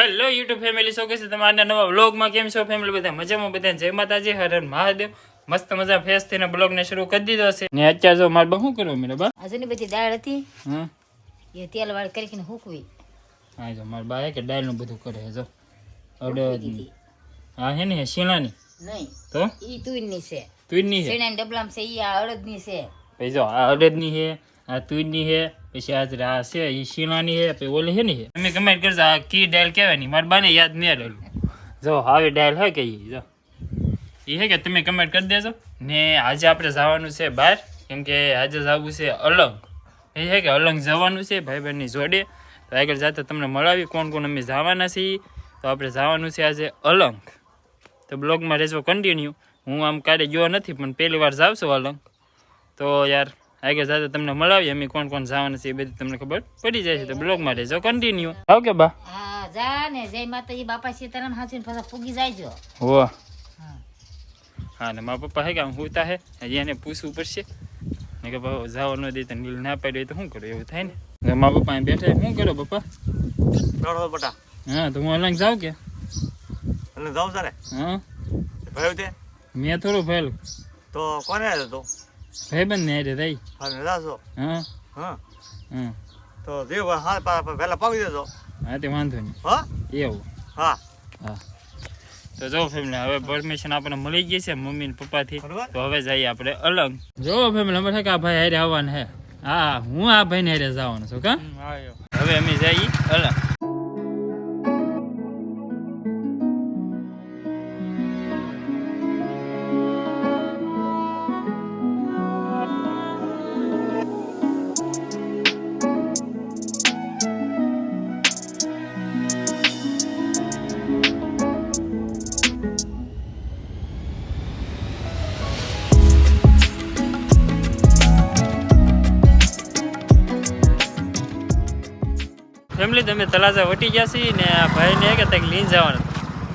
Hello YouTube family show કહેશે તમારા નવા વ્લોગમાં કેમ છો ફેમિલી બધા મજામાં બધા જય માતાજી હર હર મહાદેવ મસ્ત મજા ફેસ થઈને બ્લોગને શરૂ કરી દીધો છે ને અત્યારે જો માર બા શું કરો મેરા બા આજની બધી દાળ હતી હા એ તેલ વાળી કરીને હૂકવી હા જો માર બા કે દાળ નું બધું કરે જો અડદ હા હે ને શીણાની નહીં તો ઈ તુઈની છે તુઈની છે શેણાની ડબલામાં છે ઈ આ અડદની છે પછી જો આ અડદની છે આ તુઈની છે પછી આ છે ઈ શીણાની છે પછી ઓલી છે ને છે તમે કમેન્ટ કરજો આ કી દાળ કહેવાય ની માર બાને યાદ નહીં રહેલું જો આવી દાળ હે કે ઈ જો એ હે કે તમે કમેન્ટ કરી દેજો ને આજે આપણે જવાનું છે બહાર કેમ કે આજે જવું છે અલંગ એ છે કે અલંગ જવાનું છે ભાઈ બહેનની જોડે તો આગળ જતા તમને મળાવી કોણ કોણ અમે જવાના છીએ તો આપણે જવાનું છે આજે અલંગ તો બ્લોગમાં રહેજો કન્ટિન્યુ હું આમ કાલે ગયો નથી પણ પહેલી વાર જાઉં છું અલંગ તો યાર આગળ જતા તમને મળાવી અમે કોણ કોણ જવાના છે એ બધી તમને ખબર પડી જાય છે તો બ્લોગમાં રહેજો કન્ટિન્યુ ઓકે બા હા જા ને જય માતાજી બાપા સીતારામ હાચીને પાછા પૂગી જાયજો હો હા ને મારા પપ્પા હે કે આમ હોતા હે હજી એને પૂછવું પડશે ને કે બાબા જાવ ન દે તો નીલ ના પાડ્યો તો શું કરું એવું થાય ને મારા પપ્પા અહીં બેઠા શું કરો પપ્પા બટા હા તો હું અલંગ જાઉં કે અને જાવ તારે હા ભાઈ તે મેં થોડું ફેલું તો કોને આવ્યો તો ભાઈબંધ ને હારે થઈ હા જાશો હા હા હા તો દેવ હા પહેલા પાવી દેજો હા તે વાંધો નહીં હા એવું હા હા તો જો ફેમિલી હવે પરમિશન આપણને મળી ગઈ છે મમ્મી ને પપ્પાથી તો હવે જઈએ આપણે અલંગ જો ફેમિલી અમારે કે આ ભાઈ હારે આવવાના હે હા હું આ ભાઈ ને હારે જવાનું છું કા હવે અમે જઈએ અલંગ ફેમિલી તમે તલાજા વટી ગયા છીએ ને આ ભાઈને કે તક લઈને જવાનું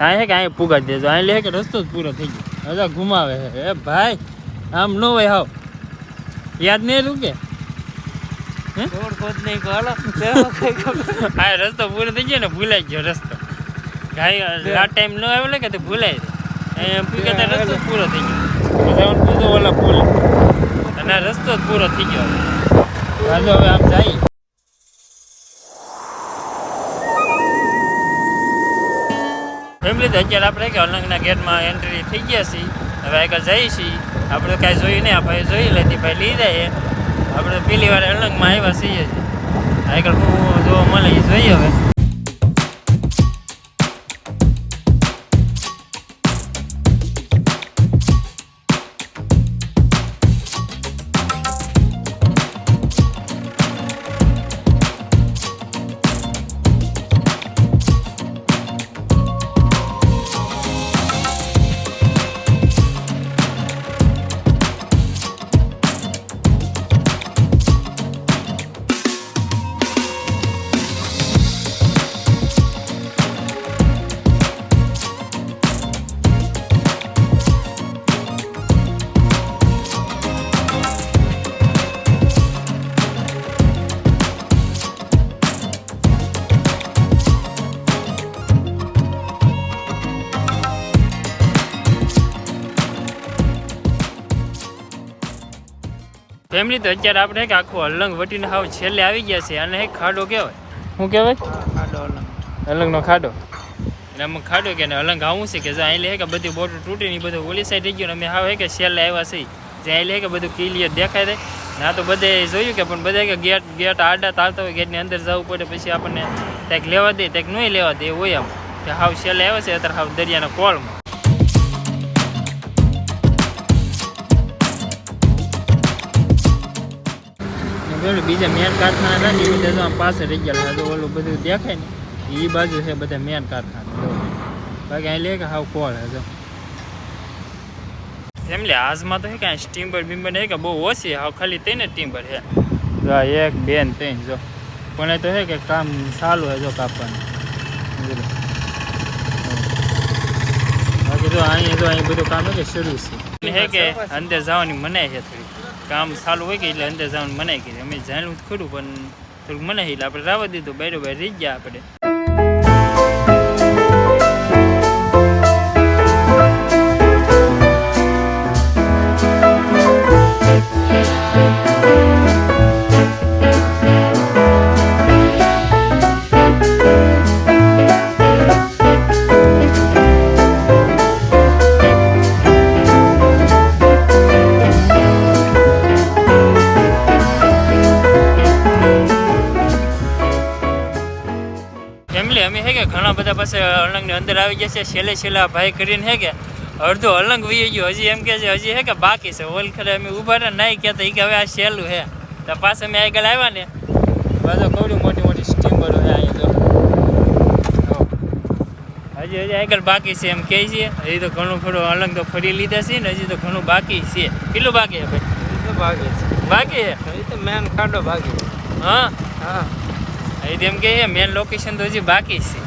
અહીં હે કે અહીં પુગાડી દેજો અહીં લે કે રસ્તો જ પૂરો થઈ ગયો હજા ઘુમાવે હે એ ભાઈ આમ ન હોય હાવ યાદ નહીં રહ્યું કે હા રસ્તો પૂરો થઈ ગયો ને ભૂલાઈ ગયો રસ્તો ગાય આ ટાઈમ ન આવ્યો કે તો ભૂલાય અહીં પૂગતા રસ્તો જ પૂરો થઈ ગયો જવાનું પૂછો ઓલા પુલ અને આ રસ્તો જ પૂરો થઈ ગયો હાલો હવે આમ જઈએ ફેમિલી તો અત્યારે આપણે કે અલંગના ગેટમાં એન્ટ્રી થઈ ગયા છીએ હવે આગળ જઈએ છીએ આપણે કાંઈ જોયું નહીં આ ભાઈ જોઈ લેતી ભાઈ લઈ જાય આપણે પહેલી વાર અલંગમાં આવ્યા છીએ આગળ હું જોવા મળે એ જોઈએ હવે ફેમિલી તો અત્યારે આપણે કે આખું અલંગ વટીને હાવ છેલ્લે આવી ગયા છે અને એક ખાડો કહેવાય શું કહેવાય ખાડો અલંગનો ખાડો એટલે અમે ખાડો કે અલંગ આવું છે કે જે અહીં લે કે બધી બોટો તૂટીને બધું ઓલી સાઈડ થઈ ગયું અમે હાવ કે છેલ્લે આવ્યા છે જે અહીં લે કે બધું ક્લિયર દેખાય છે ના તો બધે જોયું કે પણ બધા કે ગેટ આડા તાળતા હોય ગેટની અંદર જવું પડે પછી આપણને કંઈક લેવા દે કંઈક નહીં લેવા દે એવું હોય આમ કે હાવ છેલ્લે આવ્યા છે અત્યારે હાવ દરિયાના કોળમાં બીજા મેન કારખાના હતા ને એ બધા આમ પાસે રહી ગયા તો ઓલું બધું દેખાય ને એ બાજુ છે બધા મેન કારખાના બાકી અહીં લે કે હાવ કોળ હે એમ લે આજમાં તો હે કે સ્ટીમ્બર બીમ્બર હે કે બહુ ઓછી હાવ ખાલી તેને ટીમ્બર હે જો 1 2 ને 3 જો પણ એ તો હે કે કામ ચાલુ હે જો કાપવાનું બાકી જો અહીં બધું કામ હે કે શરૂ છે હે કે અંદર જવાની મનાઈ છે થોડી કામ ચાલુ હોય કે એટલે અંદર જવાનું મનાઈ કરી અમે જાણવું ખરું પણ થોડુંક મનાઈ એટલે આપણે રાવા દીધું બાયરો બાય રહી ગયા આપણે બધા પાસે અલંગની અંદર આવી જશે. છેલ્લે ભાઈ કરીને હે કે અડધો અલંગ વી ગયો. હજી એમ કે છે હજી હે કે બાકી છે. ઓલ ખરે અમે ઊભા રહ્યા નહીં કહેતા કે હવે આ સહેલું હે. તો પાછા અમે આગળ આવ્યા ને પાછો કવડી મોટી સ્ટીમરો હે અહીંયા. તો હજી આગળ બાકી છે એમ કહે છે. હજી તો ઘણું થોડું અલંગ તો ફરી લીધા છે ને હજી તો ઘણું બાકી છે. કેટલું બાકી છે ભાઈ? બાકી છે તો મેન ખાડો બાકી. હા હા અહીં એમ કે મેન લોકેશન તો હજી બાકી છે.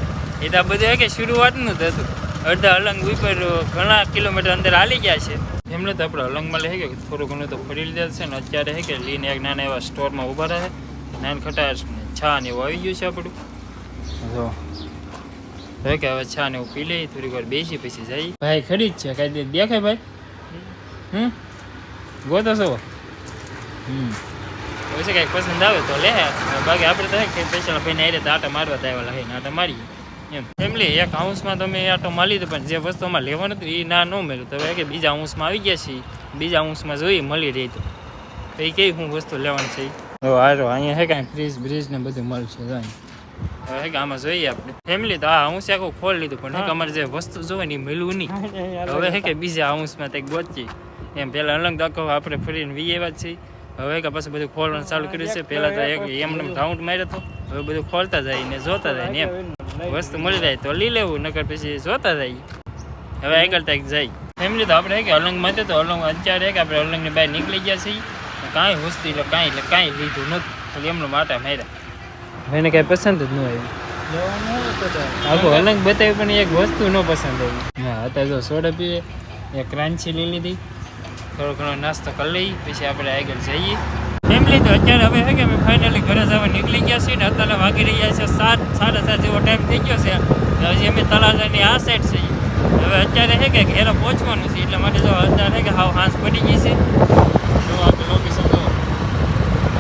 એ તો આ બધું હે કે શરૂઆતનું જ હતું. અડધા અલંગ ઉપર ઘણા કિલોમીટર અંદર હાલી ગયા છે. એમને તો આપણે અલંગમાં લે કે થોડું ઘણું તો ફરી લીધા છે ને અત્યારે હે કે લઈને એક નાના એવા સ્ટોરમાં ઊભા રહે. નાન ખટાશ છા ને એવું આવી ગયું છે આપણું. જો હવે કે હવે છા ને એવું પી લઈએ થોડીક વાર બેસી પછી જઈએ. ભાઈ ખરી જ છે કાંઈ દેખાય ભાઈ? ગોતો છો? પછી કંઈક પસંદ આવે તો લે. બાકી આપણે તો કે સ્પેશિયલ ભાઈને આરે તો આટા મારવા આવેલા હે આટા મારીએ એમ. ફેમિલી એક હાઉસમાં તમે આટો મારી લીધો પણ જે વસ્તુ અમારે લેવાનું હતું એ ના ન મળ્યું. તો હવે કે બીજા હાઉસમાં આવી ગયા છીએ. બીજા હાઉસમાં જોઈએ મળી રહી તો એ કઈ શું વસ્તુ લેવાની છે. હારો અહીંયા હે કાંઈ ફ્રીજ બ્રીજ ને બધું મળશે. હવે હે કે આમાં જોઈએ આપણે ફેમિલી તો આ હાઉસ આખું ખોલ લીધું પણ હે કે અમારે જે વસ્તુ જોવે ને એ મળ્યું નહીં. હવે હે કે બીજા હાઉસમાં કંઈક ગોચી એમ. પહેલાં અલંગ દાખો આપણે ફરીને વી એવા જ છીએ. હવે કે પછી બધું ખોલવાનું ચાલુ કર્યું છે. પહેલાં તો એક એમને રાઉન્ડ માર્યો હતો. હવે બધું ખોલતા જાય ને જોતા જાય ને એમ. વસ્તુ મળી જાય તો લઈ લેવું નકર પછી જોતા જાય. હવે આગળ તક જાય ફેમિલી તો આપણે કે અલંગમાં તો અલંગ અત્યારે કે આપણે અલંગની બહાર નીકળી ગયા છીએ. કાંઈ વસ્તુ એટલે કાંઈ લીધું નથી. ખાલી એમનો માટા માર્યા. એને કાંઈ પસંદ જ ન આવ્યું. આખું અલંગ બતાવ્યું પણ એક વસ્તુ ન પસંદ આવી. હા અત્યારે જો સોડા પીએ એક ક્રાંચી લઈ લીધી. થોડો ઘણો નાસ્તો કરી લઈએ પછી આપણે આગળ જઈએ. ફેમિલી તો અત્યારે હવે છે કે અમે ફાઇનલી ઘરે જવા નીકળી ગયા છીએ ને અત્યારે વાગી રહ્યા છે 7, 7:30 જેવો ટાઈમ થઈ ગયો છે. હજી અમે તળાજાની આ સાઈડ છીએ. હવે અત્યારે છે કે ઘેરે પહોંચવાનું છે એટલા માટે જો અત્યારે છે કે હાવ હાંસ પડી ગઈ છે. જો આપણે લોકેશન જો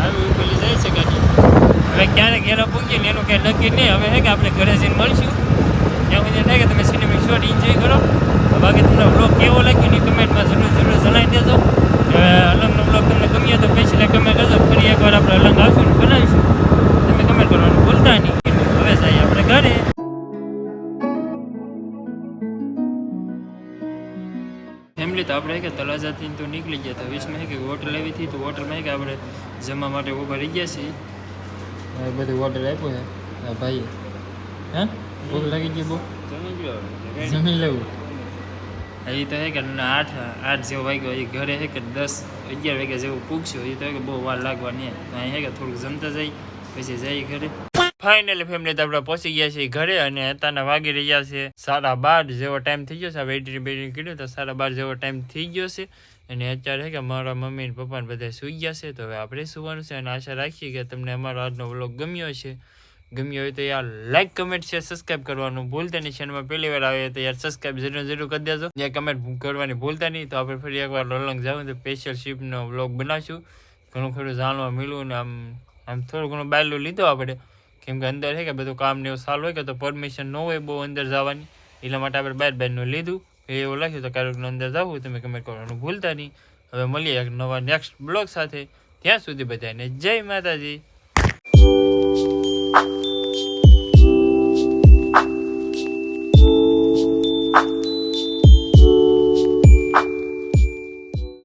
આવી ઉપલી જાય છે ગાડી. હવે ક્યારે ઘેરે પહોંચીએ ને એનું કંઈ નક્કી નહીં. હવે છે કે આપણે ઘરે જઈને મળશું. ત્યાં સુધી થાય કે તમે સિનેમિક શોટ એન્જોય કરો. બાકી તમને બ્લોગ કેવો લાગ્યો ને કમેન્ટમાં જરૂર જણાવી દેજો. અલંગનો બ્લોગ તમને ગમ્યો તો સ્પેશિયલ કમેન્ટ કરજો. ફરી એકવાર આપણે અલંગ આવશું ને બનાવીશું. તમે કમેન્ટ કરવાનું ભૂલતા નહીં. હવે જઈએ આપણે ઘરે. ફેમિલી તો આપણે કે તળાજાથી તો નીકળી ગયા. તો 20માં કે હોટલ આવી હતી તો હોટલમાં કે આપણે જમવા માટે ઊભા રહી ગયા છીએ. બધું હોટલ આપ્યું છે ભાઈ. હા ભૂખ લાગી ગઈ બહુ જમી લેવું. એ તો હે કે 8 જેવો વાગ્યો. એ ઘરે હે કે 10-11 વાગ્યા જેવું પૂછશું. એ તો હે કે બહુ વાર લાગવાની. અહીં હે કે થોડુંક જમતા જાય પછી જઈએ ઘરે. ફાઇનલી ફેમિલી તો આપણે પહોંચી ગયા છીએ ઘરે અને અત્યારના વાગી રહ્યા છે 12:30 જેવો ટાઈમ થઈ ગયો છે. વેઇટિંગ કર્યું તો 12:30 જેવો ટાઈમ થઈ ગયો છે. અને અત્યારે હે કે મારા મમ્મી ને પપ્પા ને બધા સૂઈ ગયા છે. તો હવે આપણે સુવાનું છે અને આશા રાખીએ કે તમને અમારો આજનો વ્લોગ ગમ્યો છે. ગમ્યો હોય તો યાર લાઈક કમેન્ટ શેર સબસ્ક્રાઈબ કરવાનું ભૂલતા નહીં. ચેનલમાં પહેલી વાર આવે તો યાર સબસ્ક્રાઈબ જરૂર કરી દેજો. યાર કમેન્ટ કરવાની ભૂલતા નહીં. તો આપણે ફરી એકવાર અલંગ જાઉં તો સ્પેશિયલ શિપનો વ્લોગ બનાવશું. ઘણું ખરું જાણવા મળ્યું ને આમ થોડું ઘણું બાયલું લીધો આપણે. કેમ કે અંદર છે કે બધું કામ ને એવું સારું હોય કે તો પરમિશન ન હોય બહુ અંદર જવાની. એટલા માટે આપણે બહારનું લીધું. એવું લાગ્યું તો ક્યારેક અંદર જવું તમે કમેન્ટ કરવાનું ભૂલતા નહીં. હવે મળીએ એક નવા નેક્સ્ટ બ્લોગ સાથે. ત્યાં સુધી બધાને જય માતાજી.